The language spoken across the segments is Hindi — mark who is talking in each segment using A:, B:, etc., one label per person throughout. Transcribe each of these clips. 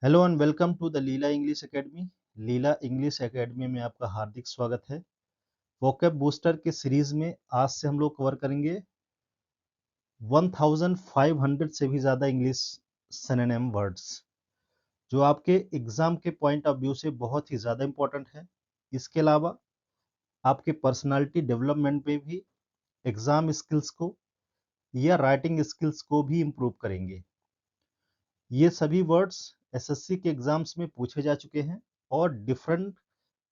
A: Hello and welcome to the Leela English academy. Leela English academy में आपका हार्दिक स्वागत है। वोकैब बूस्टर के सीरीज में आज से हम लोग कवर करेंगे 1500 से भी ज़्यादा इंग्लिश सिनोनिम वर्ड्स जो आपके एग्जाम के पॉइंट ऑफ व्यू से बहुत ही ज़्यादा इंपॉर्टेंट है। इसके अलावा आपके पर्सनालिटी डेवलपमेंट में भी एग्जाम स्किल्स को या राइटिंग स्किल्स को भी इम्प्रूव करेंगे। ये सभी वर्ड्स एसएससी के एग्जाम्स में पूछे जा चुके हैं और different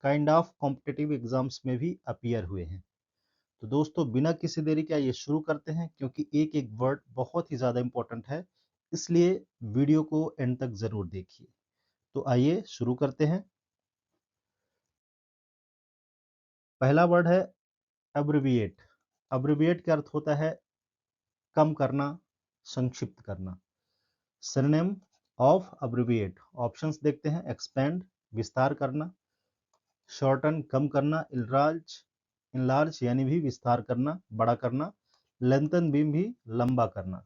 A: kind of competitive exams में भी अपीयर हुए हैं। तो दोस्तों बिना किसी देरी के आइए शुरू करते हैं, क्योंकि एक एक वर्ड बहुत ही ज़्यादा इंपॉर्टेंट है, इसलिए वीडियो को एंड तक ज़रूर देखिए। तो आइए शुरू करते हैं। पहला वर्ड है अब्रिविएट। अब्रिविएट का अर्थ होता है कम करना, संक्षिप्त करना। सिनोनिम ऑफ अब्रिविएट ऑप्शंस देखते हैं। एक्सपेंड विस्तार करना, शॉर्टन कम करना, इनलार्ज यानी भी विस्तार करना, बड़ा करना, लेंथन भी लंबा करना।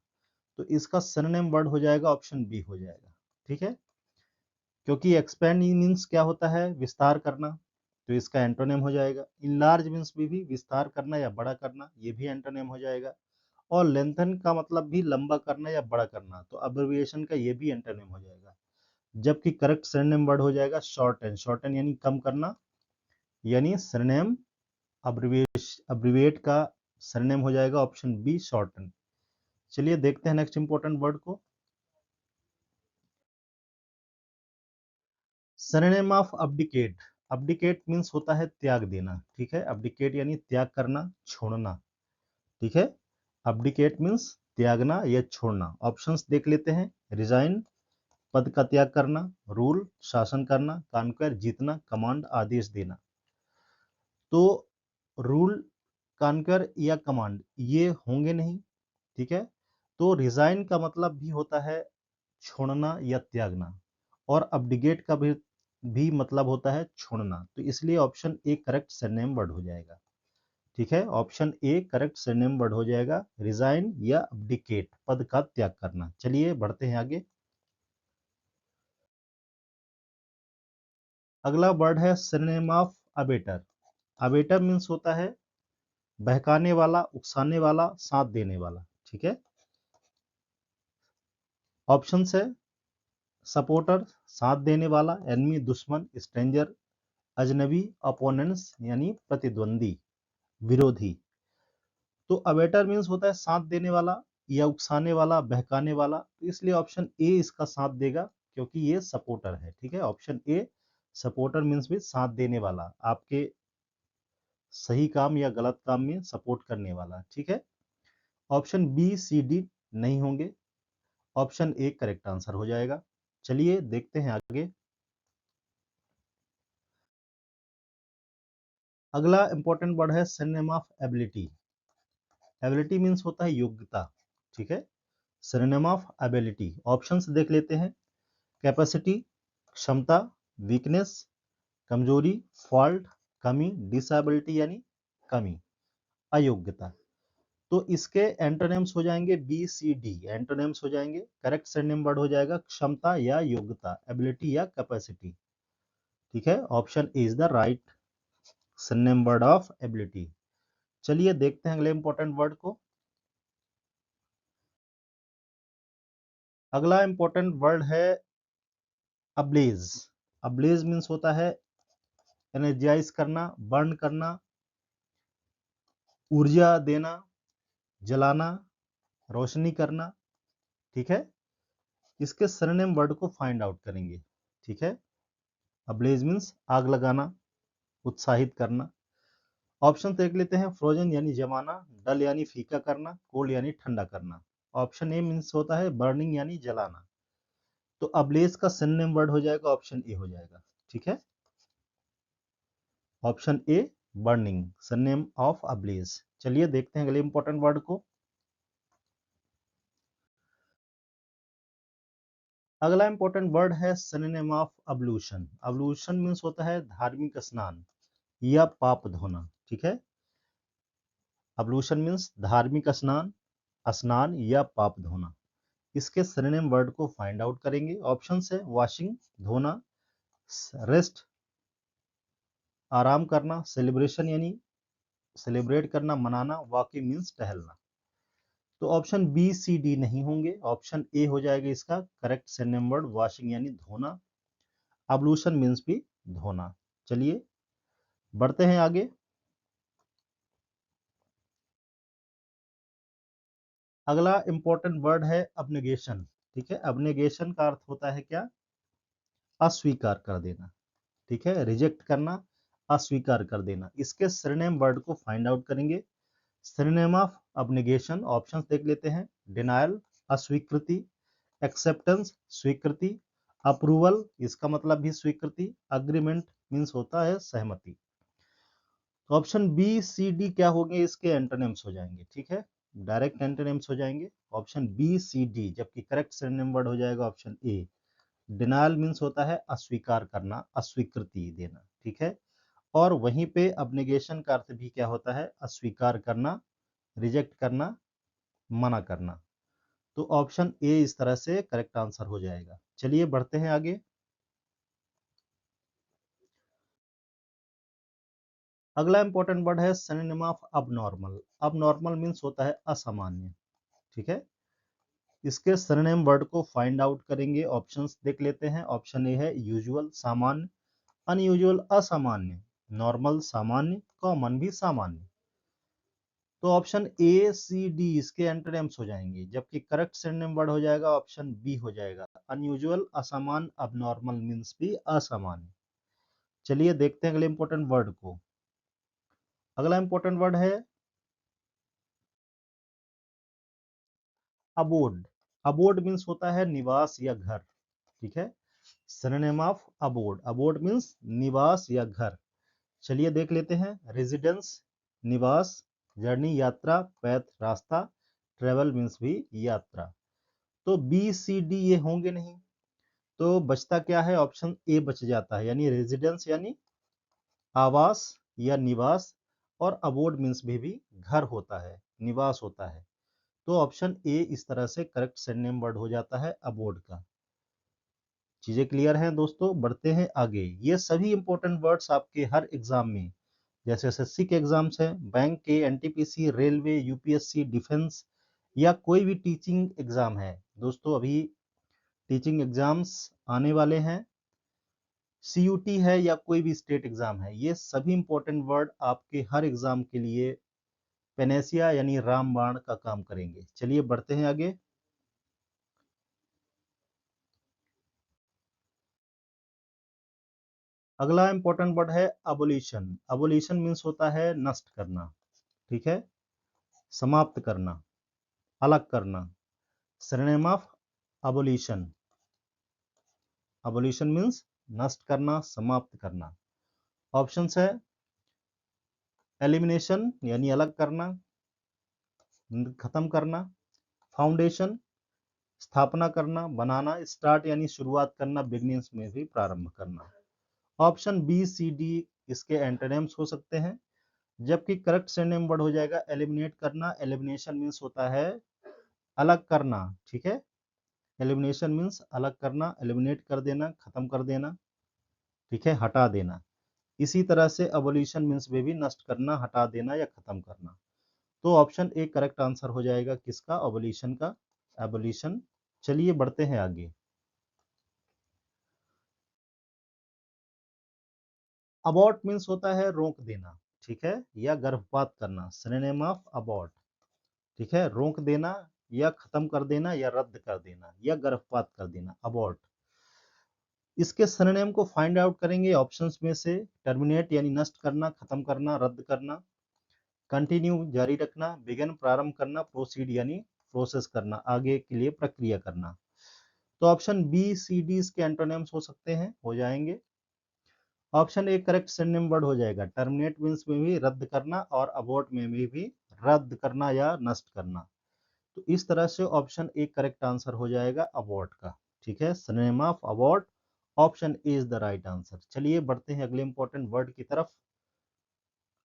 A: तो इसका सिनोनिम वर्ड हो जाएगा ऑप्शन बी हो जाएगा। ठीक है, क्योंकि एक्सपेंड मीन्स क्या होता है, विस्तार करना, तो इसका एंटोनिम हो जाएगा। इनलार्ज मीन्स भी विस्तार करना या बड़ा करना, ये भी एंटोनिम हो जाएगा। और लेंथन का मतलब भी लंबा करना या बड़ा करना, तो अब्रिविएशन का ये भी एंटोनिम हो जाएगा। जबकि करेक्ट सिनोनिम वर्ड हो जाएगा शॉर्टन। शॉर्टन यानी कम करना, यानी सिनोनिम अब्रिविएट का सिनोनिम हो जाएगा ऑप्शन बी शॉर्टन। चलिए देखते हैं नेक्स्ट इंपॉर्टेंट वर्ड को। Synonym of abdicate. Abdicate means होता है त्याग देना। ठीक है, अब्डिकेट यानी त्याग करना, छोड़ना। ठीक है, अब्डिकेट मीन्स त्यागना या छोड़ना। ऑप्शंस देख लेते हैं। रिजाइन पद का त्याग करना, रूल शासन करना, कॉन्क्वेर जीतना, कमांड आदेश देना। तो रूल, कॉन्क्वेर या कमांड ये होंगे नहीं। ठीक है, तो रिजाइन का मतलब भी होता है छोड़ना या त्यागना, और अब्डिगेट का भी मतलब होता है छोड़ना। तो इसलिए option A correct surname word हो जाएगा। ठीक है, option A correct surname word हो जाएगा, रिजाइन या अब्डिकेट पद का त्याग करना। चलिए बढ़ते हैं आगे। अगला वर्ड है surname of abettor. Abettor means होता है बहकाने वाला, उकसाने वाला, साथ देने वाला। ठीक है, ऑप्शन है सपोर्टर साथ देने वाला, एनमी दुश्मन, स्ट्रेंजर अजनबी, अपोनेंट्स यानी प्रतिद्वंदी, विरोधी। तो अवेटर मीन्स होता है साथ देने वाला या उकसाने वाला, बहकाने वाला, तो इसलिए ऑप्शन ए इसका साथ देगा, क्योंकि ये सपोर्टर है। ठीक है, ऑप्शन ए सपोर्टर मीन्स भी साथ देने वाला, आपके सही काम या गलत काम में सपोर्ट करने वाला। ठीक है, ऑप्शन बी सी डी नहीं होंगे, ऑप्शन ए करेक्ट आंसर हो जाएगा। चलिए देखते हैं आगे। अगला इंपॉर्टेंट वर्ड है synonym of ability. Ability means होता है योग्यता। ठीक है, सिनोनिम ऑफ एबिलिटी ऑप्शंस देख लेते हैं। कैपेसिटी क्षमता, वीकनेस कमजोरी, फॉल्ट कमी, डिसेबिलिटी यानी कमी, अयोग्यता। तो इसके एंटोनिम्स हो जाएंगे बी सी डी, एंटोनिम्स हो जाएंगे। करेक्ट सिनोनिम वर्ड हो जाएगा क्षमता या योग्यता, एबिलिटी या कैपेसिटी। ठीक है, option A is the right synonym word of ability. चलिए देखते हैं अगले इंपॉर्टेंट वर्ड को। अगला इंपॉर्टेंट वर्ड है अब्लेज। अब्लेज मीन्स होता है एनर्जाइज करना, बर्न करना, ऊर्जा देना, जलाना, रोशनी करना। ठीक है, इसके सरनेम वर्ड को फाइंड आउट करेंगे। ठीक है, अब्लेज मीन्स आग लगाना, उत्साहित करना। ऑप्शन देख लेते हैं। फ्रोजन यानी जमाना, डल यानी फीका करना, कोल्ड यानी ठंडा करना। ऑप्शन ए मीन्स होता है बर्निंग यानी जलाना। तो अब्लेज का सिनोनिम वर्ड हो जाएगा ऑप्शन ए हो जाएगा। ठीक है, option a burning synonym of ablaze. चलिए देखते हैं अगले इंपॉर्टेंट वर्ड को। अगला इंपॉर्टेंट वर्ड है सिनोनिम ऑफ अब्लूशन। अब्लूशन मीन्स होता है धार्मिक स्नान या पाप धोना। ठीक है, अब्लूशन मीन्स धार्मिक स्नान, स्नान या पाप धोना। इसके सिनोनिम वर्ड को फाइंड आउट करेंगे। ऑप्शन है वॉशिंग धोना, रेस्ट आराम करना, सेलिब्रेशन यानी सेलिब्रेट करना मनाना, वॉकिंग मीन्स टहलना। तो ऑप्शन बी सी डी नहीं होंगे, ऑप्शन ए हो जाएगा इसका करेक्ट सिनोनिम वर्ड वॉशिंग यानी धोना, अब्लूशन मीन्स भी धोना। चलिए बढ़ते हैं आगे। अगला इंपॉर्टेंट वर्ड है अबनेगेशन। ठीक है, अबनेगेशन का अर्थ होता है क्या? अस्वीकार कर देना। ठीक है, रिजेक्ट करना, अस्वीकार कर देना। इसके सिनोनिम वर्ड को फाइंड आउट करेंगे। सिनोनिम ऑफ अबनेगेशन ऑप्शंस देख लेते हैं। डिनायल अस्वीकृति, एक्सेप्टेंस स्वीकृति, अप्रूवल इसका मतलब भी स्वीकृति, अग्रीमेंट मीन्स होता है सहमति। तो ऑप्शन बी सी डी क्या होंगे? इसके एंटोनिम्स हो जाएंगे। ठीक है, डायरेक्ट एंटोनिम्स हो जाएंगे ऑप्शन बी सी डी, जबकि करेक्ट सिनोनिम वर्ड हो जाएगा ऑप्शन ए। डिनायल मीन्स होता है अस्वीकार करना, अस्वीकृति देना। ठीक है, और वहीं पे अबनेगेशन का अर्थ भी क्या होता है? अस्वीकार करना, रिजेक्ट करना, मना करना। तो ऑप्शन ए इस तरह से करेक्ट आंसर हो जाएगा। चलिए बढ़ते हैं आगे। अगला इंपॉर्टेंट वर्ड है synonym of abnormal. Abnormal means होता है असामान्य। ठीक है, इसके सिनोनिम वर्ड को फाइंड आउट करेंगे। ऑप्शंस देख लेते हैं। ऑप्शन ए है यूजुअल सामान्य, अनयूजुअल असामान्य, नॉर्मल सामान्य, कॉमन भी सामान्य। तो ऑप्शन ए सी डी इसके एंटोनिम्स हो जाएंगे, जबकि करेक्ट सिनोनिम वर्ड हो जाएगा ऑप्शन बी हो जाएगा अनयूजुअल असामान्य, अबनॉर्मल मीन्स भी असामान्य। चलिए देखते हैं अगले इंपॉर्टेंट वर्ड को। अगला इंपॉर्टेंट वर्ड है अबोर्ड। अबोर्ड मीन्स होता है निवास या घर। ठीक है, synonym of abode, abode means निवास या घर। चलिए देख लेते हैं। रेजिडेंस निवास, जर्नी यात्रा, पैथ रास्ता, ट्रेवल मीन्स भी यात्रा। तो बी सी डी ये होंगे नहीं, तो बचता क्या है? ऑप्शन ए बच जाता है, यानी रेजिडेंस यानी आवास या निवास, और अबोर्ड मीन्स भी घर होता है, निवास होता है। तो ऑप्शन ए इस तरह से करेक्ट सिनोनिम वर्ड हो जाता है अबोर्ड का। चीजें क्लियर हैं दोस्तों? बढ़ते हैं आगे। ये सभी इंपॉर्टेंट वर्ड्स आपके हर एग्जाम में, जैसे एसएससी के एग्जाम्स हैं, बैंक के, एनटीपीसी, रेलवे, यूपीएससी, डिफेंस, या कोई भी टीचिंग एग्जाम है दोस्तों, अभी टीचिंग एग्जाम्स आने वाले हैं, सीयूटी है या कोई भी स्टेट एग्जाम है, ये सभी इंपॉर्टेंट वर्ड आपके हर एग्जाम के लिए पेनेसिया यानी रामबाण का काम करेंगे। चलिए बढ़ते हैं आगे। अगला इंपॉर्टेंट वर्ड है अबोलिशन। अबोलिशन मीन्स होता है नष्ट करना। ठीक है, समाप्त करना, अलग करना। Synonym of abolition, abolition means नष्ट करना, समाप्त करना। ऑप्शंस है एलिमिनेशन यानी अलग करना, खत्म करना, फाउंडेशन स्थापना करना, बनाना, स्टार्ट यानी शुरुआत करना, बिगनिंग्स में भी प्रारंभ करना। ऑप्शन बी सी डी इसके एंटोनिम्स हो सकते हैं, जबकि करेक्ट सिनोनिम वर्ड हो जाएगा एलिमिनेट करना। एलिमिनेशन मीन्स होता है अलग करना। ठीक है, एलिमिनेशन मीन्स अलग करना, एलिमिनेट कर देना, खत्म कर देना। ठीक है, हटा देना। इसी तरह से अबोल्यूशन मीन्स भी नष्ट करना, हटा देना या खत्म करना। तो ऑप्शन ए करेक्ट आंसर हो जाएगा किसका? अबोल्यूशन का, एबोल्यूशन। चलिए बढ़ते हैं आगे। अबॉर्ट मीन्स होता है रोक देना। ठीक है, या गर्भपात करना, सिनोनिम ऑफ अबॉर्ट। ठीक है, रोक देना या खत्म कर देना या रद्द कर देना या गर्भपात कर देना, अबॉर्ट। इसके सिनोनिम को फाइंड आउट करेंगे ऑप्शंस में से। टर्मिनेट यानी नष्ट करना, खत्म करना, रद्द करना, कंटिन्यू जारी रखना, बिगिन प्रारंभ करना, प्रोसीड यानी प्रोसेस करना, आगे के लिए प्रक्रिया करना। तो ऑप्शन बी सी डी इसके एंटोनिम्स हो सकते हैं, हो जाएंगे। Option A correct synonym word हो जाएगा। टर्मिनेट मींस में भी रद्द करना, और अबॉर्ट में भी रद्द करना या नष्ट करना। तो इस तरह से ऑप्शन ए करेक्ट आंसर हो जाएगा अबॉर्ट का। ठीक है, synonym of abort, option A is the right answer. चलिए बढ़ते हैं अगले इंपॉर्टेंट वर्ड की तरफ।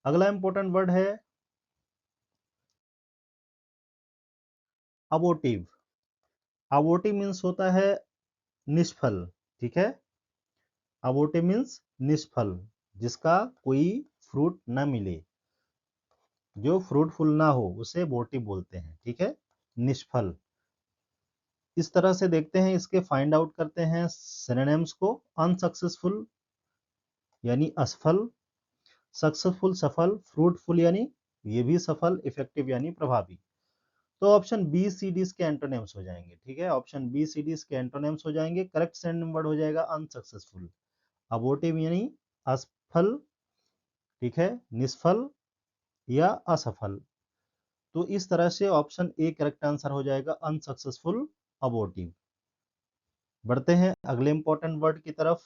A: अगला इंपॉर्टेंट वर्ड है अबोटिव। अबोर्टी मीन्स होता है निष्फल, ठीक है। अबोर्टी मीन्स निष्फल, जिसका कोई फ्रूट न मिले, जो फ्रूटफुल ना हो उसे अबोर्टिव बोलते हैं, ठीक है, निष्फल। इस तरह से देखते हैं, इसके फाइंड आउट करते हैं सिनोनिम्स को। अनसक्सेसफुल यानी असफल, सक्सेसफुल सफल, फ्रूटफुल यानी ये भी सफल, इफेक्टिव यानी प्रभावी। तो ऑप्शन बी सी डी इसके एंटोनिम्स हो जाएंगे, ठीक है। ऑप्शन बी सी डी इसके एंटोनिम्स हो जाएंगे। करेक्ट सिनोनिम वर्ड हो जाएगा अनसक्सेसफुल। अबोर्टिव यानी असफल, ठीक है, निष्फल या असफल। तो इस तरह से ऑप्शन ए करेक्ट आंसर हो जाएगा, अनसक्सेसफुल अबोर्टिव। बढ़ते हैं अगले इंपॉर्टेंट वर्ड की तरफ।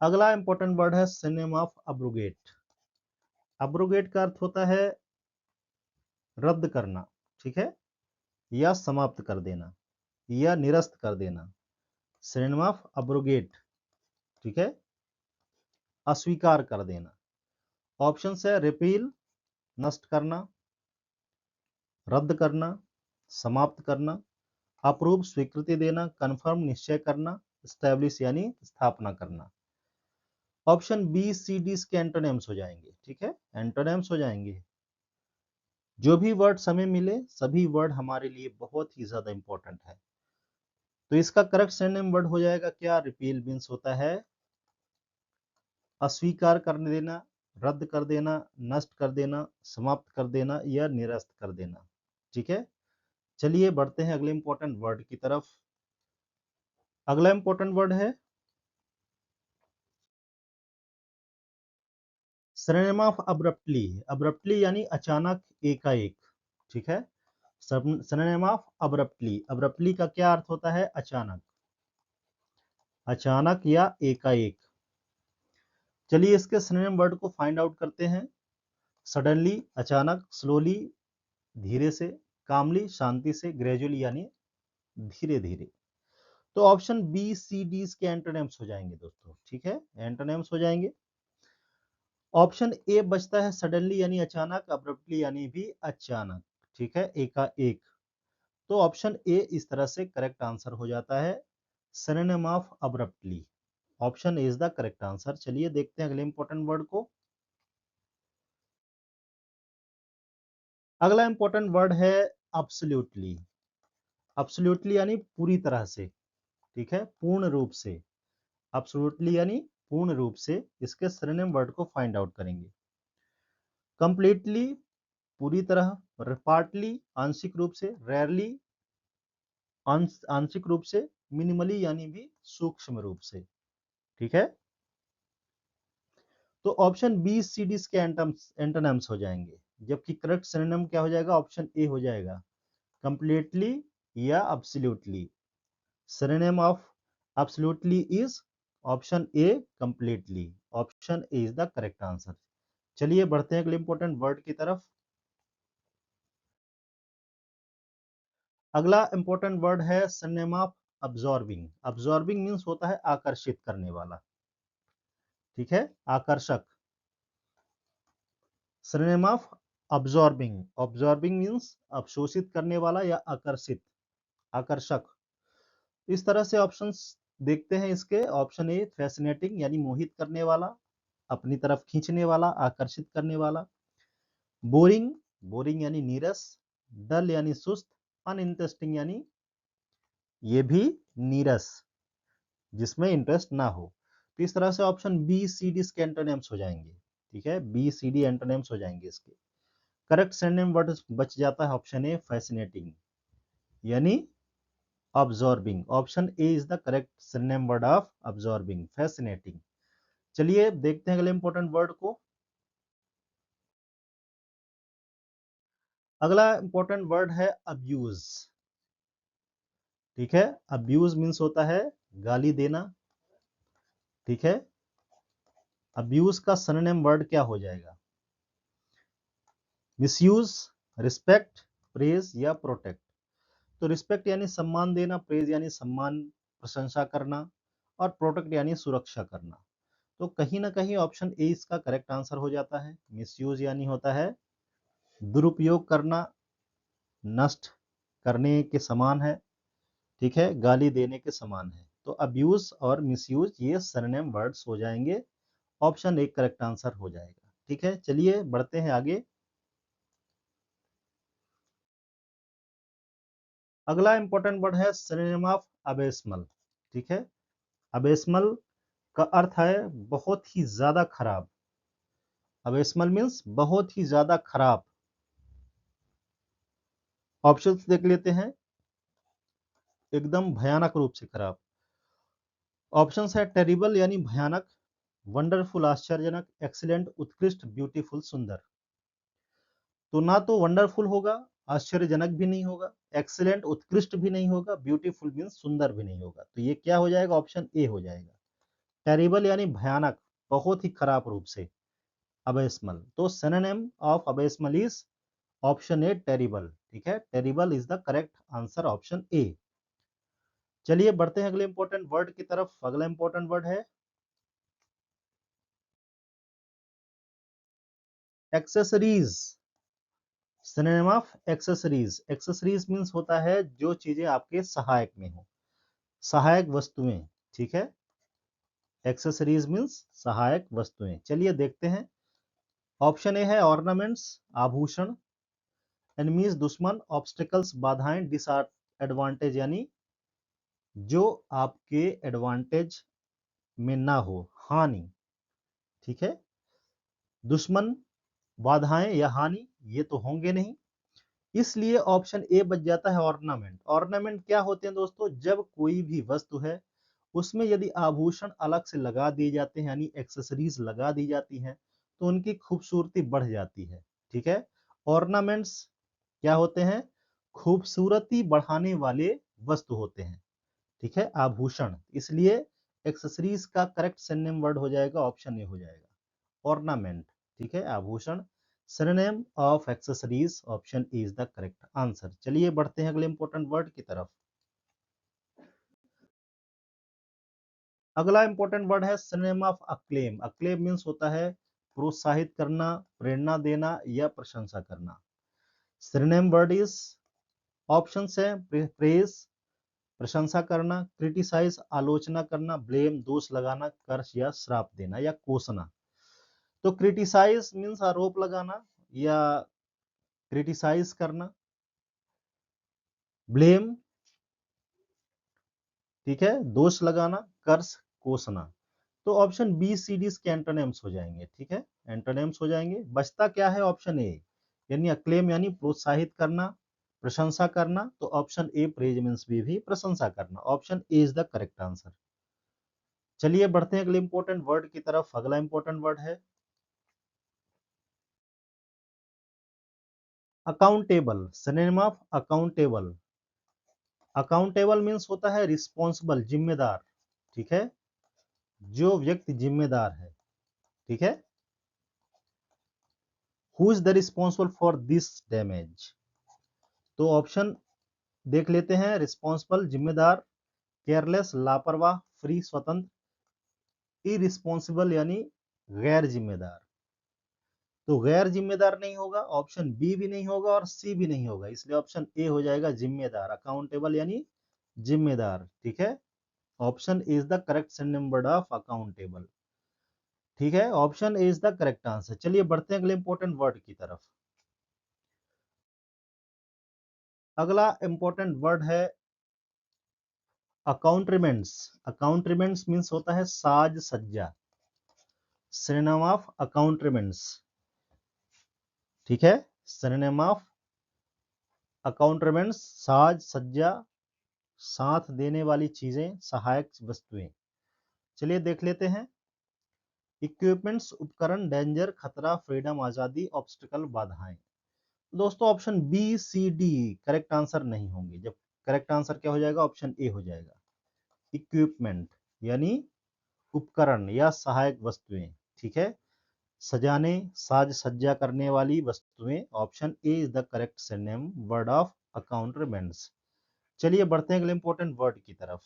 A: अगला इंपॉर्टेंट वर्ड है सिनोनिम ऑफ अब्रोगेट। अब्रोगेट का अर्थ होता है रद्द करना, ठीक है, या समाप्त कर देना या निरस्त कर देना। सिनोनिम ऑफ अब्रोगेट, ठीक है, अस्वीकार कर देना। ऑप्शन है रिपील नष्ट करना, रद्द करना, समाप्त करना, अप्रूव स्वीकृति देना, कंफर्म निश्चय करना, स्टैब्लिश यानी स्थापना करना। ऑप्शन बी सी डी इसके एंटोनिम्स हो जाएंगे, ठीक है, एंटोनिम्स हो जाएंगे। जो भी वर्ड हमें मिले सभी वर्ड हमारे लिए बहुत ही ज्यादा इंपॉर्टेंट है। तो इसका करेक्ट सिनोनिम वर्ड हो जाएगा क्या? रिपील मींस होता है अस्वीकार कर देना, रद्द कर देना, नष्ट कर देना, समाप्त कर देना या निरस्त कर देना, ठीक है। चलिए बढ़ते हैं अगले इंपॉर्टेंट वर्ड की तरफ। अगला इंपॉर्टेंट वर्ड है सिनोनिम ऑफ अब्रप्टली। अब्रप्टली यानी अचानक, एकाएक, ठीक है। सिनोनिम ऑफ अब्रप्टली, अब्रप्टली का क्या अर्थ होता है? अचानक, अचानक या एकाएक। चलिए इसके सिनोनिम वर्ड को फाइंड आउट करते हैं। सडनली अचानक, स्लोली धीरे से, कामली शांति से, ग्रेजुअली यानी धीरे धीरे। तो ऑप्शन बी सी डी के एंटोनिम्स हो जाएंगे दोस्तों, ठीक है, एंटोनिम्स हो जाएंगे। ऑप्शन ए बचता है सडनली यानी अचानक, अब्रप्टली यानी भी अचानक, ठीक है, एकाएक। तो ऑप्शन ए इस तरह से करेक्ट आंसर हो जाता है, synonym of abruptly. Option A is the correct answer. चलिए देखते हैं अगले इंपॉर्टेंट वर्ड को। अगला इंपॉर्टेंट वर्ड है अब्सोल्युटली। अब्सोल्युटली यानी पूरी तरह से, ठीक है, पूर्ण रूप से। अब्सोल्युटली यानी पूर्ण रूप से। इसके सिनोनिम वर्ड को फाइंड आउट करेंगे। कंप्लीटली पूरी तरह, पार्टली आंशिक रूप से, रेयरली आंशिक रूप से, मिनिमली यानी भी सूक्ष्म रूप से, ठीक है। तो ऑप्शन बी सी डी के एंटोनिम्स हो जाएंगे, जबकि करेक्ट सिनोनिम क्या हो जाएगा? ऑप्शन ए हो जाएगा, कंप्लीटली या absolutely. Synonym of absolutely is option A, completely. Option A is the correct answer. चलिए बढ़ते हैं अगले इंपॉर्टेंट वर्ड की तरफ। अगला इंपॉर्टेंट वर्ड है synonym of absorbing. Absorbing means होता है आकर्षित करने वाला, ठीक है, आकर्षक। Synonym of absorbing, absorbing means अवशोषित करने वाला या आकर्षित, आकर्षक। इस तरह से ऑप्शंस देखते हैं इसके। ऑप्शन ए फैसिनेटिंग यानी मोहित करने वाला, अपनी तरफ खींचने वाला, आकर्षित करने वाला। बोरिंग, बोरिंग यानी नीरस। डल यानी सुस्त। अनइंटरेस्टिंग यानी ये भी नीरस, जिसमें इंटरेस्ट ना हो। तो इस तरह से ऑप्शन बी सी डी इसके एंटोनिम्स हो जाएंगे, ठीक है, बी सी डी एंटोनिम्स हो जाएंगे इसके। करेक्ट सिनोनिम वर्ड बच जाता है ऑप्शन ए फैसिनेटिंग यानी absorbing. Option A is the correct synonym word of absorbing, fascinating. चलिए देखते हैं अगले इंपॉर्टेंट वर्ड को। अगला इंपॉर्टेंट वर्ड है अब्यूज, ठीक है। अब्यूज मींस होता है गाली देना, ठीक है। अब्यूज का सिनोनिम वर्ड क्या हो जाएगा? मिसयूज, रिस्पेक्ट, प्रेज या प्रोटेक्ट। तो रिस्पेक्ट यानी सम्मान देना, प्रेज यानी सम्मान, प्रशंसा करना, और प्रोटेक्ट यानी सुरक्षा करना। तो कहीं ना कहीं ऑप्शन ए इसका करेक्ट आंसर हो जाता है। मिसयूज यानी होता है दुरुपयोग करना, नष्ट करने के समान है, ठीक है, गाली देने के समान है। तो अब्यूज और मिसयूज ये सरनेम वर्ड्स हो जाएंगे। ऑप्शन एक करेक्ट आंसर हो जाएगा। ठीक है, चलिए बढ़ते हैं आगे। अगला इंपॉर्टेंट वर्ड है सिनोनिम ऑफ अबेसमल। ठीक है, अबेसमल का अर्थ है बहुत ही ज्यादा खराब। अबेसमल मीन्स बहुत ही ज्यादा खराब। ऑप्शंस देख लेते हैं। एकदम भयानक रूप से खराब। ऑप्शंस है टेरिबल यानी भयानक, वंडरफुल आश्चर्यजनक, एक्सीलेंट उत्कृष्ट, ब्यूटीफुल सुंदर। तो ना तो वंडरफुल होगा, आश्चर्यजनक भी नहीं होगा, एक्सीलेंट उत्कृष्ट भी नहीं होगा, ब्यूटीफुल मीन्स सुंदर भी नहीं होगा। तो ये क्या हो जाएगा? ऑप्शन ए हो जाएगा। टेरिबल यानी भयानक, बहुत ही खराब रूप से, अबेसमल। तो synonym of abysmal is option A terrible. ठीक है, terrible is the correct answer, option A. चलिए बढ़ते हैं अगले इंपॉर्टेंट वर्ड की तरफ। अगला इंपॉर्टेंट वर्ड है accessories. Synonym of accessories. Accessories means होता है जो चीजें आपके सहायक में हो, सहायक वस्तुएं। ठीक है, एक्सेसरीज मींस सहायक वस्तुएं। चलिए देखते हैं। ऑप्शन ए है ऑर्नामेंट्स, आभूषण। एनिमीज दुश्मन, ऑब्स्टिकल्स बाधाएं, डिसएडवांटेज यानी जो आपके एडवांटेज में ना हो, हानि। ठीक है, दुश्मन, बाधाएं या हानि ये तो होंगे नहीं, इसलिए ऑप्शन ए बच जाता है ऑर्नामेंट। ऑर्नामेंट क्या होते हैं दोस्तों? जब कोई भी वस्तु है उसमें यदि आभूषण अलग से लगा दिए जाते हैं यानी एक्सेसरीज लगा दी जाती हैं तो उनकी खूबसूरती बढ़ जाती है। ठीक है, ऑर्नामेंट्स क्या होते हैं? खूबसूरती बढ़ाने वाले वस्तु होते हैं। ठीक है, आभूषण। इसलिए एक्सेसरीज का करेक्ट सिनोनिम वर्ड हो जाएगा, ऑप्शन ए हो जाएगा, ऑर्नामेंट। ठीक है, आभूषण। Synonym of accessories, option A is the correct answer. चलिए बढ़ते हैं अगले इंपॉर्टेंट वर्ड की तरफ। अगला इंपॉर्टेंट वर्ड है synonym of acclaim. Acclaim means होता है प्रोत्साहित करना, प्रेरणा देना या प्रशंसा करना। सिनोनिम वर्ड इज, ऑप्शन है प्रेज प्रशंसा करना, क्रिटिसाइज आलोचना करना, ब्लेम दोष लगाना, कर्ष या श्राप देना या कोसना। तो क्रिटिसाइज मींस आरोप लगाना या क्रिटिसाइज करना, ब्लेम, ठीक है, दोष लगाना, कर्ष कोसना। तो ऑप्शन बी सी डी के एंटोनिम्स हो जाएंगे। ठीक है, एंटोनिम्स हो जाएंगे। बचता क्या है? ऑप्शन ए यानी अक्लेम यानी प्रोत्साहित करना, प्रशंसा करना। तो ऑप्शन ए प्रेज मींस भी प्रशंसा करना, option A is the correct answer. चलिए बढ़ते हैं अगले इंपॉर्टेंट वर्ड की तरफ। अगला इंपॉर्टेंट वर्ड है accountable. Synonym of accountable. Accountable means होता है रिस्पॉन्सिबल, जिम्मेदार। ठीक है, जो व्यक्ति जिम्मेदार है। ठीक है, who is the responsible for this damage. तो ऑप्शन देख लेते हैं। रिस्पॉन्सिबल जिम्मेदार, केयरलेस लापरवाह, फ्री स्वतंत्र, इरिस्पॉन्सिबल यानी गैर जिम्मेदार। तो गैर जिम्मेदार नहीं होगा, ऑप्शन बी भी नहीं होगा और सी भी नहीं होगा, इसलिए ऑप्शन ए हो जाएगा जिम्मेदार। अकाउंटेबल यानी जिम्मेदार। ठीक है, option is the correct synonym word of accountable. ठीक है, option A is the correct answer. चलिए बढ़ते हैं अगले इंपॉर्टेंट वर्ड की तरफ। अगला इंपॉर्टेंट वर्ड है अकाउंट्रीमेंट्स। अकाउंट्रीमेंट्स मींस होता है साज सज्जा। Synonym of अकाउंट्रीमेंट्स। ठीक है, सिनोनिम ऑफ अकाउंट्रीमेंट्स साज सज्जा, साथ देने वाली चीजें, सहायक वस्तुएं। चलिए देख लेते हैं। इक्विपमेंट्स उपकरण, डेंजर खतरा, फ्रीडम आजादी, ऑब्स्टिकल बाधाएं। दोस्तों option B C D correct answer नहीं होंगे। जब करेक्ट आंसर क्या हो जाएगा? ऑप्शन ए हो जाएगा, इक्विपमेंट यानी उपकरण या सहायक वस्तुएं। ठीक है, सजाने साज सज्जा करने वाली वस्तुएं। Option A is the correct synonym word of अकाउंट्रीमेंट्स। चलिए बढ़ते हैं अगले इंपॉर्टेंट वर्ड की तरफ।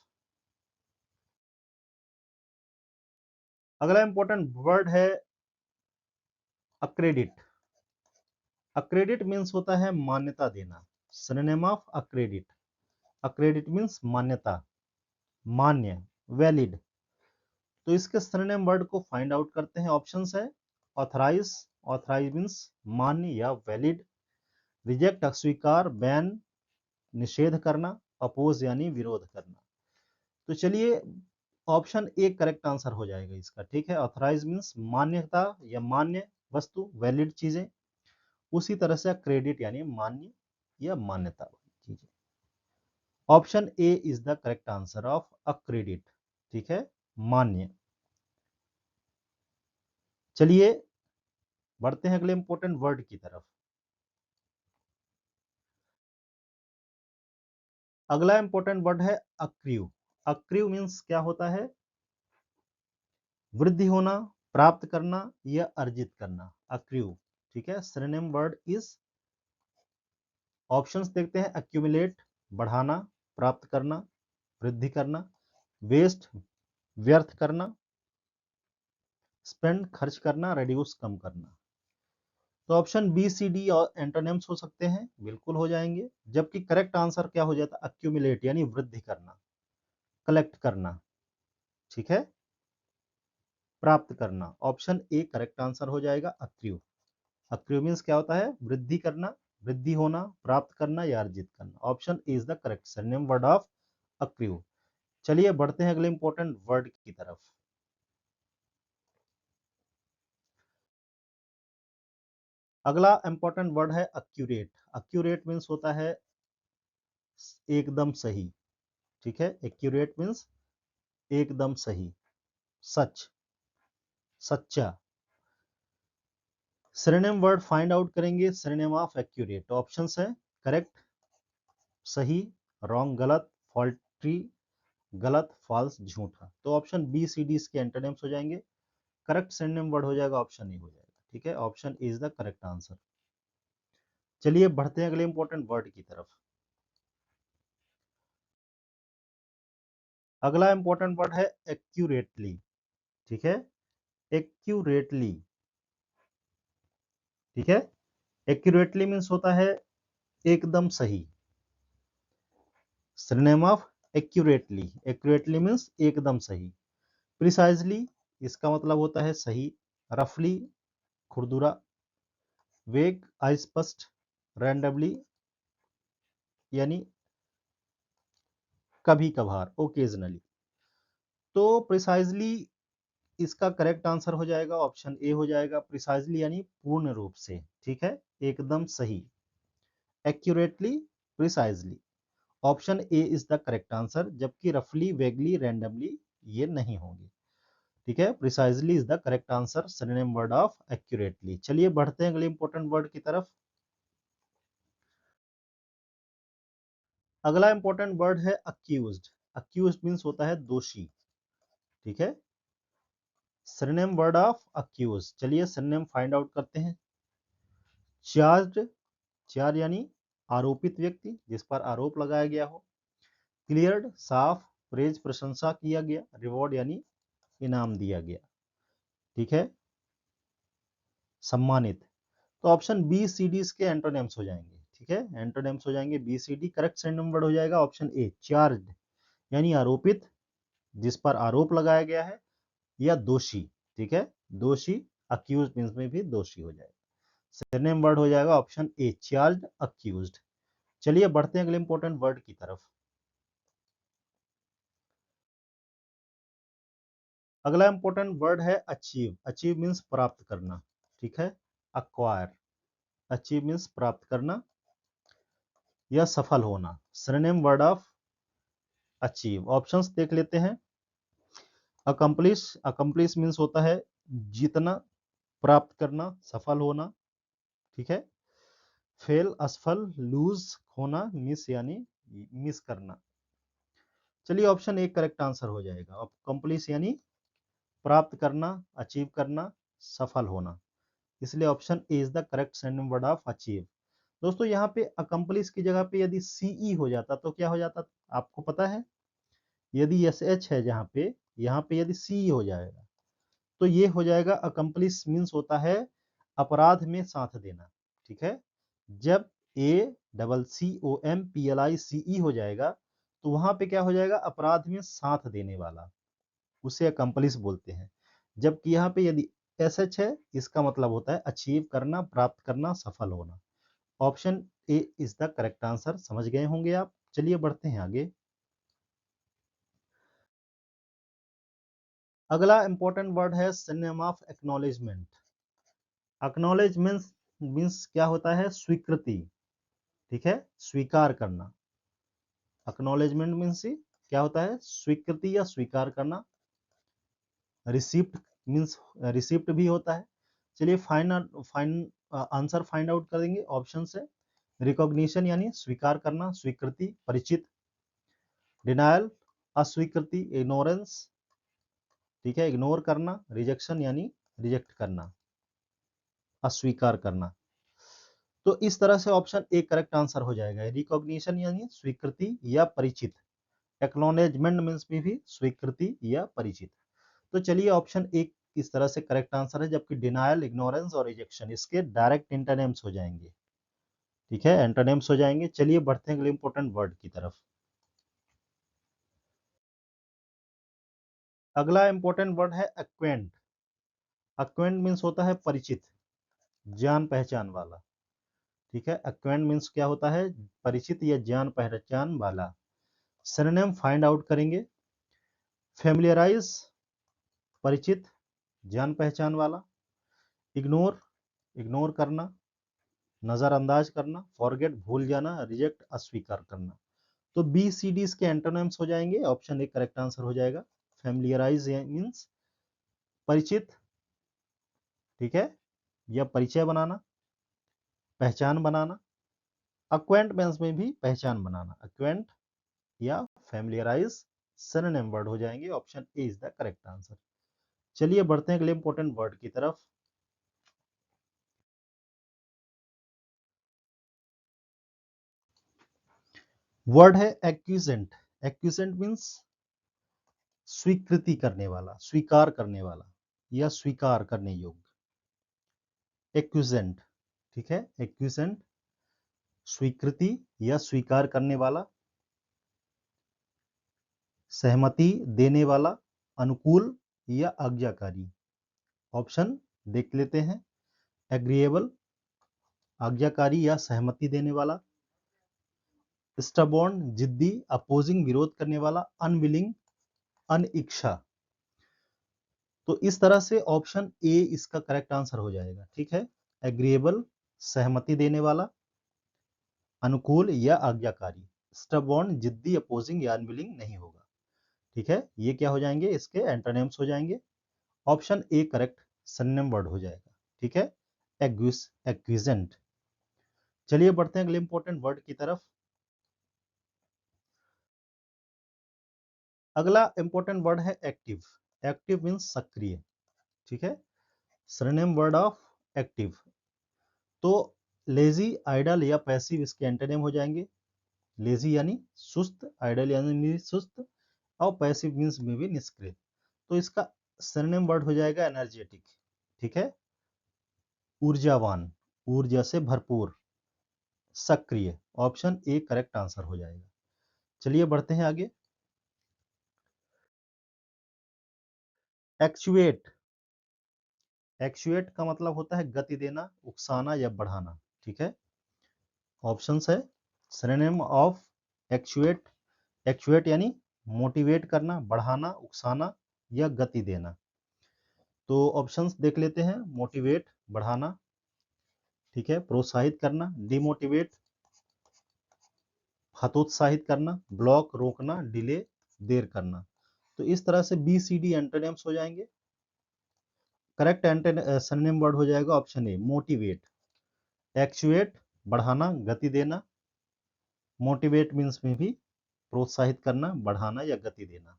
A: अगला इंपॉर्टेंट वर्ड है अक्रेडिट। अक्रेडिट मीन्स होता है मान्यता देना। सिनोनिम ऑफ अक्रेडिट, अक्रेडिट मीन्स मान्यता, मान्य, वैलिड। तो इसके सिनोनिम वर्ड को फाइंड आउट करते हैं। ऑप्शंस है ऑथराइज, ऑथराइज मीन्स मान्य या वैलिड, रिजेक्ट अस्वीकार, बैन निषेध करना, अपोज यानी विरोध करना। तो चलिए ऑप्शन ए करेक्ट आंसर हो जाएगा इसका, ठीक है। ऑथराइज मीन्स मान्यता या मान्य वस्तु, वैलिड चीजें। उसी तरह से क्रेडिट यानी मान्य या मान्यता वाली चीजें। Option A is the correct answer of accredit, ठीक है, मान्य। चलिए बढ़ते हैं अगले इंपॉर्टेंट वर्ड की तरफ। अगला इंपॉर्टेंट वर्ड है अक्रीव। अक्रीव मीन्स क्या होता है? वृद्धि होना, प्राप्त करना या अर्जित करना, अक्रीव, ठीक है। सिनोनिम वर्ड इज, ऑप्शंस देखते हैं, एक्यूमुलेट बढ़ाना, प्राप्त करना, वृद्धि करना, वेस्ट व्यर्थ करना, स्पेंड खर्च करना, रिड्यूस कम करना। तो ऑप्शन बी सी डी और एंटोनिम्स हो सकते हैं, बिल्कुल हो जाएंगे। जबकि करेक्ट आंसर क्या हो जाता है? एक्यूमुलेट यानी वृद्धि करना, कलेक्ट करना, ठीक है, प्राप्त करना। ऑप्शन ए करेक्ट आंसर हो जाएगा अक्रीव। अक्रीव मीन्स क्या होता है? वृद्धि करना, वृद्धि होना, प्राप्त करना या अर्जित करना। Option A is the correct synonym word of अक्रीव। चलिए बढ़ते हैं अगले इंपॉर्टेंट वर्ड की तरफ। अगला इंपॉर्टेंट वर्ड है अक्यूरेट। अक्यूरेट मीन्स होता है एकदम सही, ठीक है। एक्यूरेट मीन्स एकदम सही, सच, सच्चा। सिनोनिम वर्ड फाइंड आउट करेंगे। सिनोनिम ऑफ एक्यूरेट, ऑप्शंस है करेक्ट सही, रॉन्ग गलत, फॉल्ट्री गलत, फॉल्स झूठा। तो ऑप्शन बी सी डी इसके एंटोनिम्स हो जाएंगे। करेक्ट सिनोनिम वर्ड हो जाएगा ऑप्शन ए हो जाएगा, ठीक है। Option A is the correct answer. चलिए बढ़ते हैं अगले इंपॉर्टेंट वर्ड की तरफ। अगला इंपॉर्टेंट वर्ड है एक्यूरेटली, ठीक है, एक्यूरेटली, ठीक है। एक्यूरेटली मीन्स होता है एकदम सही। Synonym of accurately, accurately means एकदम सही। प्रिसाइजली इसका मतलब होता है सही, रफली खुरदुरा, वेग अस्पष्ट, रैंडमली यानी कभी कभार, ओकेजनली। तो प्रिसाइजली इसका करेक्ट आंसर हो जाएगा ऑप्शन ए हो जाएगा। प्रिसाइजली यानी पूर्ण रूप से, ठीक है, एकदम सही। Accurately, precisely, option A is the correct answer. जबकि रफली, वेगली, रैंडमली ये नहीं होंगे, ठीक है। Precisely is the correct answer, synonym word of accurately. चलिए बढ़ते हैं अगले इंपॉर्टेंट वर्ड की तरफ। अगला इंपॉर्टेंट वर्ड है अक्यूज्ड। अक्यूज्ड मींस होता है दोषी, ठीक है। सिनोनिम वर्ड ऑफ अक्यूज, चलिए सिनोनिम फाइंड आउट करते हैं। चार्ज्ड, चार्ज यानी आरोपित व्यक्ति, जिस पर आरोप लगाया गया हो। क्लियर्ड साफ, प्रेज प्रशंसा किया गया। रिवॉर्ड यानी इनाम दिया गया, ठीक है, सम्मानित। तो ऑप्शन बी सी डी इसके एंटोनिम्स हो जाएंगे, ठीक है, एंटोनिम्स हो जाएंगे B C D. Correct synonym word हो जाएगा ऑप्शन ए चार्ज्ड यानी आरोपित, जिस पर आरोप लगाया गया है, या दोषी, ठीक है, दोषी। अक्यूज मींस में भी दोषी हो जाएगा। सिनोनिम वर्ड हो जाएगा ऑप्शन ए चार्ज्ड, अक्यूज्ड। चलिए बढ़ते हैं अगले इंपॉर्टेंट वर्ड की तरफ। अगला इंपॉर्टेंट वर्ड है अचीव। अचीव मींस प्राप्त करना, ठीक है, अक्वायर। अचीव मींस प्राप्त करना या सफल होना। Synonym word of achieve, options देख लेते हैं। अकम्प्लिश, अकम्प्लिश मींस होता है जीतना, प्राप्त करना, सफल होना, ठीक है। फेल असफल, लूज खोना, मिस यानी मिस करना। चलिए ऑप्शन एक करेक्ट आंसर हो जाएगा। अकम्प्लिश यानी प्राप्त करना, अचीव करना, सफल होना। इसलिए option A is the correct synonym word of achieve. दोस्तों यहाँ पे अकम्प्लिश की जगह पे यदि सीई हो जाता तो क्या हो जाता, आपको पता है? यदि एस एच है जहाँ पे, यहाँ पे यदि सीई हो जाएगा तो ये हो जाएगा अकम्प्लिश मीन्स होता है अपराध में साथ देना, ठीक है। जब ACCOMPLICE हो जाएगा, तो वहां पे क्या हो जाएगा, अपराध में साथ देने वाला, उसे अकम्पलिस बोलते हैं। जबकि यहाँ पे यदि SH है, इसका मतलब होता है अचीव करना, प्राप्त करना, सफल होना। Option A is the correct answer. समझ गए होंगे आप। चलिए बढ़ते हैं आगे। अगला इंपॉर्टेंट वर्ड है synonym of acknowledgement. Acknowledgement means क्या होता है, स्वीकृति। ठीक है, स्वीकार करना। एक्नॉलेजमेंट मीन्स क्या होता है, स्वीकृति या स्वीकार करना। रिसिप्ट मीन्स रिसिप्ट भी होता है। चलिए आंसर फाइंड आउट करेंगे ऑप्शन से। रिकॉग्निशन यानी स्वीकार करना, स्वीकृति, परिचित। डिनायल अस्वीकृति, इग्नोरेंस। ठीक है, इग्नोर करना। रिजेक्शन यानी रिजेक्ट करना, अस्वीकार करना। तो इस तरह से ऑप्शन ए करेक्ट आंसर हो जाएगा। रिकॉग्निशन यानी स्वीकृति या परिचित। एक्नॉलेजमेंट मीन्स में भी स्वीकृति या परिचित। तो चलिए ऑप्शन ए इस तरह से करेक्ट आंसर है, जबकि डिनायल, इग्नोरेंस और रिजेक्शन इसके डायरेक्ट एंटोनिम्स हो जाएंगे। ठीक है, एंटोनिम्स हो जाएंगे। चलिए बढ़ते हैं अगले इंपॉर्टेंट वर्ड की तरफ। अगला इंपॉर्टेंट वर्ड है एक्वेंट। एक्वेंट मीन्स होता है परिचित, जान पहचान वाला। ठीक है, एक्वेंट मीन्स क्या होता है, परिचित या जान पहचान वाला। सिनोनिम फाइंड आउट करेंगे। फेमिलियराइज, परिचित, जान पहचान वाला। इग्नोर, इग्नोर करना, नजरअंदाज करना। फॉरगेट, भूल जाना। रिजेक्ट, अस्वीकार करना। तो बी सी डी इसके एंटोनिम्स हो जाएंगे। ऑप्शन ए करेक्ट आंसर हो जाएगा। फेमिलियराइज मीन्स परिचित, ठीक है, या परिचय बनाना, पहचान बनाना। अक्वेंट मीन्स में भी पहचान बनाना। अक्वेंट या फैमिलियराइज सिनोनिम वर्ड हो जाएंगे। Option A is the correct answer. चलिए बढ़ते हैं अगले इंपॉर्टेंट वर्ड की तरफ। वर्ड है एक्यूजेंट। एक्यूजेंट मीन्स स्वीकृति करने वाला, स्वीकार करने वाला या स्वीकार करने योग्य। एक्यूजेंट, ठीक है, एक्यूजेंट स्वीकृति या स्वीकार करने वाला, सहमति देने वाला, अनुकूल या आज्ञाकारी। ऑप्शन देख लेते हैं। एग्रीएबल, आज्ञाकारी या सहमति देने वाला। स्टबॉर्न, जिद्दी, अपोजिंग, विरोध करने वाला। अनविलिंग, अनिच्छा। तो इस तरह से ऑप्शन ए इसका करेक्ट आंसर हो जाएगा। ठीक है, एग्रीएबल सहमति देने वाला, अनुकूल या आज्ञाकारी। स्टबॉर्न, जिद्दी, अपोजिंग या अनविलिंग नहीं होगा। ठीक है, ये क्या हो जाएंगे, इसके एंटोनिम्स हो जाएंगे। Option A correct synonym word हो जाएगा। ठीक है, एक्विजेंट। चलिए बढ़ते हैं अगले इंपॉर्टेंट वर्ड की तरफ। अगला इंपॉर्टेंट वर्ड है एक्टिव। एक्टिव मीन्स सक्रिय। ठीक है, सिनोनिम वर्ड ऑफ एक्टिव। तो लेजी, आइडल या पैसिव इसके एंटोनिम हो जाएंगे। लेजी यानी सुस्त, आइडल यानी सुस्त, और पैसिव मीन्स में भी निष्क्रिय। तो इसका सिनोनिम वर्ड हो जाएगा एनर्जेटिक। ठीक है, ऊर्जावान, ऊर्जा से भरपूर, सक्रिय। ऑप्शन ए करेक्ट आंसर हो जाएगा। चलिए बढ़ते हैं आगे। एक्चुएट। एक्चुएट का मतलब होता है गति देना, उकसाना या बढ़ाना। ठीक है, ऑप्शन है सिनोनिम ऑफ एक्चुएट। एक्चुएट यानी मोटिवेट करना, बढ़ाना, उकसाना या गति देना। तो ऑप्शंस देख लेते हैं। मोटिवेट, बढ़ाना, ठीक है, प्रोत्साहित करना। डिमोटिवेट, हतोत्साहित करना। ब्लॉक, रोकना। डिले, देर करना। तो इस तरह से बी सी डी एंटोनिम्स हो जाएंगे। करेक्ट सिनोनिम वर्ड हो जाएगा ऑप्शन ए मोटिवेट। एक्चुएट बढ़ाना, गति देना। मोटिवेट मीन्स में भी प्रोत्साहित करना, बढ़ाना या गति देना।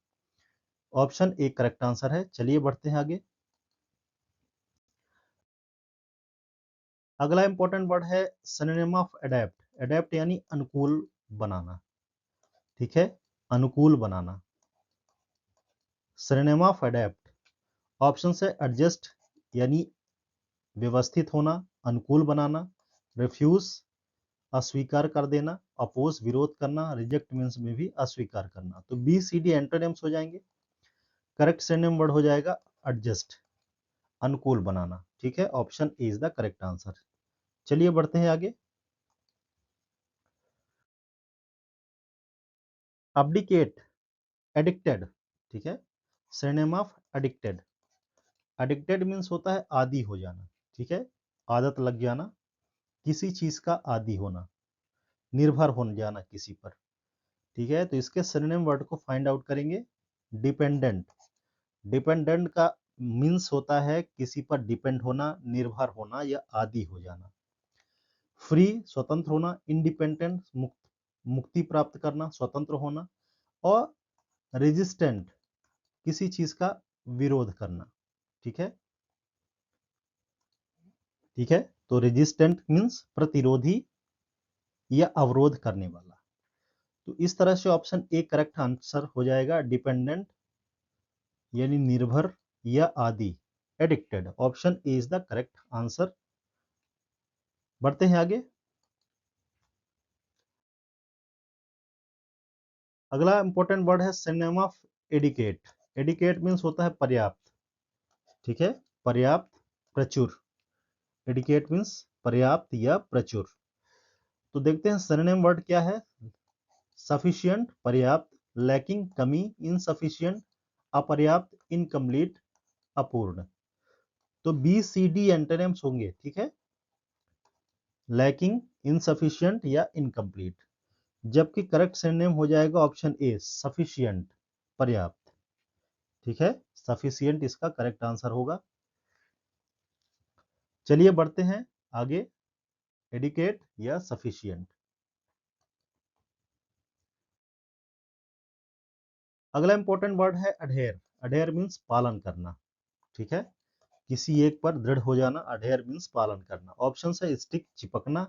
A: ऑप्शन ए करेक्ट आंसर है। चलिए बढ़ते हैं आगे। अगला इंपॉर्टेंट वर्ड है सिनोनिम ऑफ अडेप्ट। अडेप्ट यानी अनुकूल बनाना। ठीक है, अनुकूल बनाना। Synonym of adapt. ऑप्शन है एडजस्ट यानी व्यवस्थित होना, अनुकूल बनाना। रिफ्यूज, अस्वीकार कर देना, अपोज विरोध करना, रिजेक्ट मीन्स में भी अस्वीकार करना। तो बी सी डी एंटोनिम्स हो जाएंगे। करेक्ट सिनोनिम वर्ड हो जाएगा एडजस्ट, अनुकूल बनाना। ठीक है, option A is the correct answer. चलिए बढ़ते हैं आगे। अब्डिकेट, एडिक्टेड। ठीक है, synonym of addicted. Addicted means होता है आदी हो जाना। ठीक है, आदत लग जाना, किसी चीज का आदी होना, निर्भर हो जाना किसी पर। ठीक है, तो इसके सिनोनिम वर्ड को फाइंड आउट करेंगे। डिपेंडेंट, डिपेंडेंट का मीन्स होता है किसी पर डिपेंड होना, निर्भर होना या आदी हो जाना। फ्री, स्वतंत्र होना, इंडिपेंडेंट, मुक्ति प्राप्त करना, स्वतंत्र होना। और रेजिस्टेंट, किसी चीज का विरोध करना। ठीक है, ठीक है, तो रेजिस्टेंट मीन्स प्रतिरोधी या अवरोध करने वाला। तो इस तरह से ऑप्शन ए करेक्ट आंसर हो जाएगा, डिपेंडेंट यानी निर्भर या आदि, addicted. Option A is the correct answer. बढ़ते हैं आगे। अगला इंपॉर्टेंट वर्ड है synonym of adequate. Adequate means होता है पर्याप्त। ठीक है, पर्याप्त, प्रचुर। एडिकेट मीन्स पर्याप्त या प्रचुर। तो देखते हैं सिनोनिम वर्ड क्या है। सफिशिएंट, पर्याप्त, लैकिंग, कमी, इनसफिशिएंट, अपर्याप्त, इनकम्प्लीट, अपूर्ण। तो बी सी डी एंटोनिम्स होंगे। ठीक है, लैकिंग, इनसफिशिएंट या इनकम्प्लीट। जबकि करेक्ट सिनोनिम हो जाएगा ऑप्शन ए, सफिशिएंट, पर्याप्त। ठीक है, सफिशिएंट इसका करेक्ट आंसर होगा। चलिए बढ़ते हैं आगे। एडिकेट या सफिशिएंट। अगला इंपॉर्टेंट वर्ड है अडेयर। अडेयर मीन्स पालन करना। ठीक है, किसी एक पर दृढ़ हो जाना, अडेयर मीन्स पालन करना। ऑप्शन है स्टिक, चिपकना,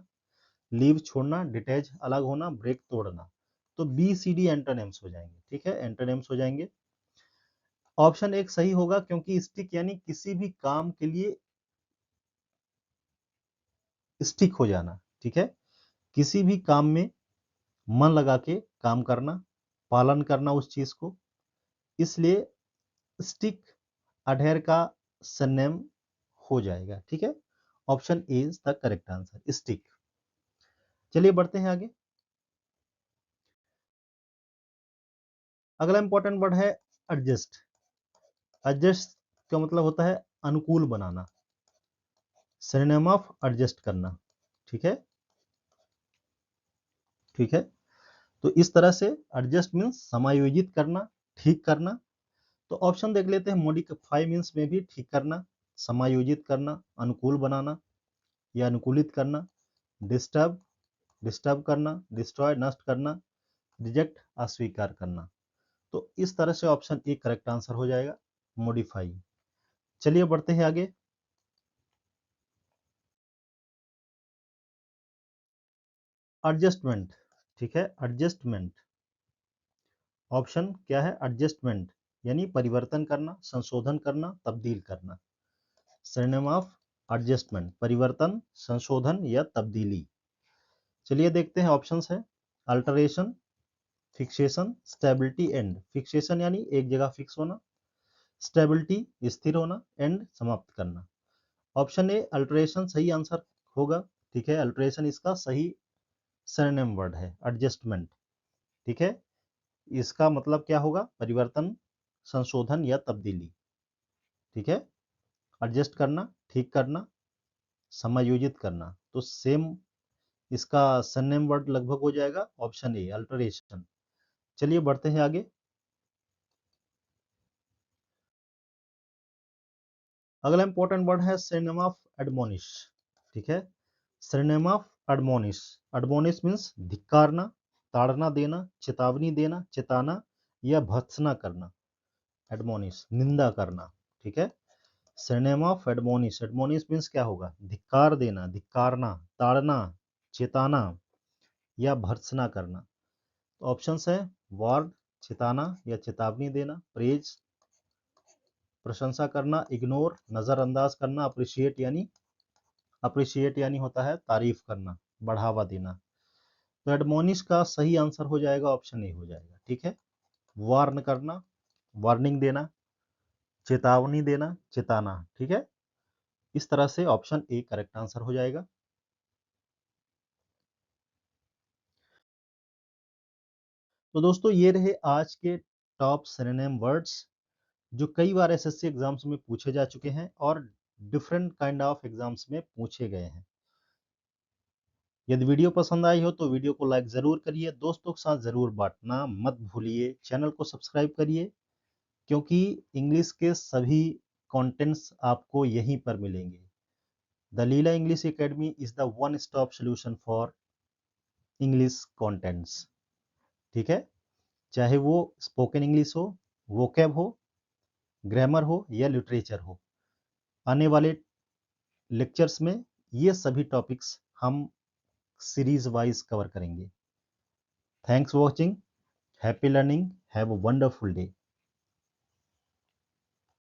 A: लीव, छोड़ना, डिटैच, अलग होना, ब्रेक, तोड़ना। तो बी सी डी एंटोनिम्स हो जाएंगे। ठीक है, एंटोनिम्स हो जाएंगे। ऑप्शन एक सही होगा, क्योंकि स्टिक यानी किसी भी काम के लिए स्टिक हो जाना। ठीक है, किसी भी काम में मन लगा के काम करना, पालन करना उस चीज को, इसलिए स्टिक अडेयर का सिनोनिम हो जाएगा। ठीक है, option A is the correct answer, stick. चलिए बढ़ते हैं आगे। अगला इंपॉर्टेंट वर्ड है एडजस्ट। एडजस्ट का मतलब होता है अनुकूल बनाना, सिनोनिम ऑफ एडजस्ट करना। ठीक है, ठीक है, तो इस तरह से एडजस्ट मीन्स समायोजित करना, ठीक करना। तो ऑप्शन देख लेते हैं। मॉडिफाई मीन्स में भी ठीक करना, समायोजित करना, अनुकूल बनाना या अनुकूलित करना। डिस्टर्ब, डिस्टर्ब करना, डिस्ट्रॉय, नष्ट करना, रिजेक्ट, अस्वीकार करना। तो इस तरह से ऑप्शन ए करेक्ट आंसर हो जाएगा, मॉडिफाई। चलिए बढ़ते हैं आगे। एडजस्टमेंट। ठीक है, एडजस्टमेंट, ऑप्शन क्या है, एडजस्टमेंट यानी परिवर्तन करना, संशोधन करना, तब्दील करना। सिनोनिम ऑफ एडजस्टमेंट, परिवर्तन, संशोधन या तब्दीली। चलिए देखते हैं ऑप्शंस है। Alteration, fixation, stability, and. Fixation यानी एक जगह फिक्स होना, स्टेबिलिटी स्थिर होना, एंड समाप्त करना। ऑप्शन ए अल्टरेशन सही आंसर होगा। ठीक है, अल्टरेशन इसका सही सिनोनिम वर्ड है, एडजस्टमेंट। ठीक है, इसका मतलब क्या होगा, परिवर्तन, संशोधन या तब्दीली। ठीक है, एडजस्ट करना, ठीक करना, समायोजित करना। तो सेम इसका सिनोनिम वर्ड लगभग हो जाएगा ऑप्शन ए, अल्टरेशन। चलिए बढ़ते हैं आगे। अगला इंपॉर्टेंट वर्ड है सिनोनिम ऑफ एडमोनिश। ठीक है, synonym of admonish. Admonish means धिक्कारना, ताड़ना देना, चेतावनी देना, चेताना या भत्सना करना। एडमोनिश, निंदा करना। ठीक है, synonym of admonish. Admonish means क्या होगा, धिक्कार देना, धिक्कारना, ताड़ना, चेताना या भर्त्सना करना। ऑप्शंस है वार्ड, चिताना या चेतावनी देना, प्रेज, प्रशंसा करना, इग्नोर, नजरअंदाज करना, अप्रिशिएट यानी होता है तारीफ करना, बढ़ावा देना। तो एडमोनिश का सही आंसर हो जाएगा ऑप्शन ए हो जाएगा। ठीक है, वार्न करना, वार्निंग देना, चेतावनी देना, चेताना। ठीक है, इस तरह से ऑप्शन ए करेक्ट आंसर हो जाएगा। तो दोस्तों ये रहे आज के टॉप सिनोनिम वर्ड्स जो कई बार एसएससी एग्जाम्स में पूछे जा चुके हैं और डिफरेंट काइंड ऑफ एग्जाम्स में पूछे गए हैं। यदि वीडियो पसंद आई हो तो वीडियो को लाइक जरूर करिए, दोस्तों के साथ जरूर बांटना मत भूलिए, चैनल को सब्सक्राइब करिए क्योंकि इंग्लिश के सभी कंटेंट्स आपको यहीं पर मिलेंगे। The Leela English academy is the one stop solution for English contents. ठीक है, चाहे वो स्पोकन इंग्लिश हो, वोकैब हो, ग्रामर हो या लिटरेचर हो, आने वाले लेक्चर्स में ये सभी टॉपिक्स हम सीरीज वाइज कवर करेंगे। Thanks for watching, happy learning, have a wonderful day.